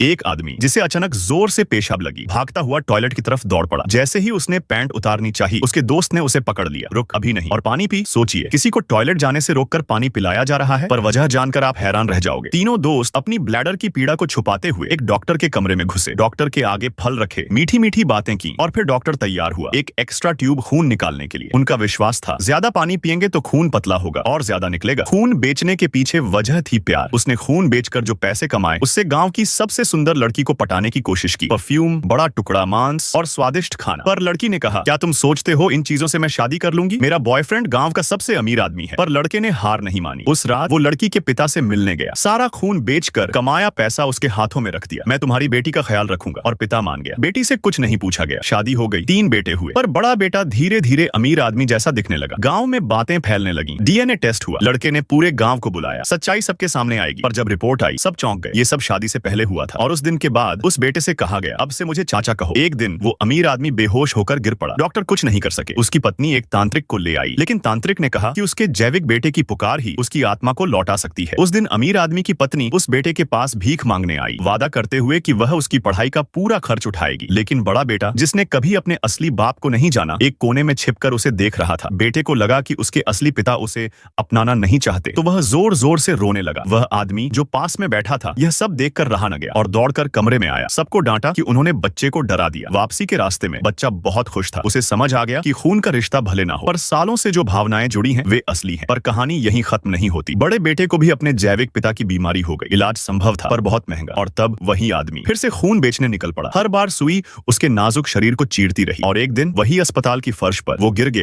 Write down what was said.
एक आदमी जिसे अचानक जोर से पेशाब लगी भागता हुआ टॉयलेट की तरफ दौड़ पड़ा। जैसे ही उसने पैंट उतारनी चाहिए उसके दोस्त ने उसे पकड़ लिया। रुक, अभी नहीं, और पानी पी। सोचिए, किसी को टॉयलेट जाने से रोककर पानी पिलाया जा रहा है, पर वजह जानकर आप हैरान रह जाओगे। तीनों दोस्त अपनी ब्लैडर की पीड़ा को छुपाते हुए एक डॉक्टर के कमरे में घुसे। डॉक्टर के आगे फल रखे, मीठी मीठी बातें की और फिर डॉक्टर तैयार हुआ एक एक्स्ट्रा ट्यूब खून निकालने के लिए। उनका विश्वास था ज्यादा पानी पिएंगे तो खून पतला होगा और ज्यादा निकलेगा। खून बेचने के पीछे वजह थी प्यार। उसने खून बेचकर जो पैसे कमाए उससे गांव की सबसे सुंदर लड़की को पटाने की कोशिश की। परफ्यूम, बड़ा टुकड़ा मांस और स्वादिष्ट खाना। पर लड़की ने कहा, क्या तुम सोचते हो इन चीजों से मैं शादी कर लूंगी? मेरा बॉयफ्रेंड गांव का सबसे अमीर आदमी है। पर लड़के ने हार नहीं मानी। उस रात वो लड़की के पिता से मिलने गया। सारा खून बेचकर कमाया पैसा उसके हाथों में रख दिया। मैं तुम्हारी बेटी का ख्याल रखूंगा। और पिता मान गया। बेटी से कुछ नहीं पूछा गया। शादी हो गई, 3 बेटे हुए। पर बड़ा बेटा धीरे धीरे अमीर आदमी जैसा दिखने लगा। गांव में बातें फैलने लगी। डीएनए टेस्ट हुआ। लड़के ने पूरे गांव को बुलाया। सच्चाई सबके सामने आएगी। पर जब रिपोर्ट आई सब चौंक गए। ये सब शादी से पहले हुआ था। और उस दिन के बाद उस बेटे से कहा गया, अब से मुझे चाचा कहो। एक दिन वो अमीर आदमी बेहोश होकर गिर पड़ा। डॉक्टर कुछ नहीं कर सके। उसकी पत्नी एक तांत्रिक को ले आई, लेकिन तांत्रिक ने कहा कि उसके जैविक बेटे की पुकार ही उसकी आत्मा को लौटा सकती है। उस दिन अमीर आदमी की पत्नी उस बेटे के पास भीख मांगने आई, वादा करते हुए कि वह उसकी पढ़ाई का पूरा खर्च उठाएगी। लेकिन बड़ा बेटा, जिसने कभी अपने असली बाप को नहीं जाना, एक कोने में छिपकर उसे देख रहा था। बेटे को लगा कि उसके असली पिता उसे अपनाना नहीं चाहते, तो वह जोर जोर से रोने लगा। वह आदमी जो पास में बैठा था यह सब देखकर रहा न गया और दौड़कर कमरे में आया। सबको डांटा कि उन्होंने बच्चे को डरा दिया। वापसी के रास्ते में बच्चा बहुत खुश था। उसे समझ आ गया कि खून का रिश्ता भले ना हो, पर सालों से जो भावनाएं जुड़ी हैं वे असली हैं। पर कहानी यहीं खत्म नहीं होती। बड़े बेटे को भी अपने जैविक पिता की बीमारी हो गई। इलाज संभव था पर बहुत महंगा। और तब वही आदमी फिर से खून बेचने निकल पड़ा। हर बार सुई उसके नाजुक शरीर को चीरती रही और एक दिन वही अस्पताल की फर्श पर वो गिर गया।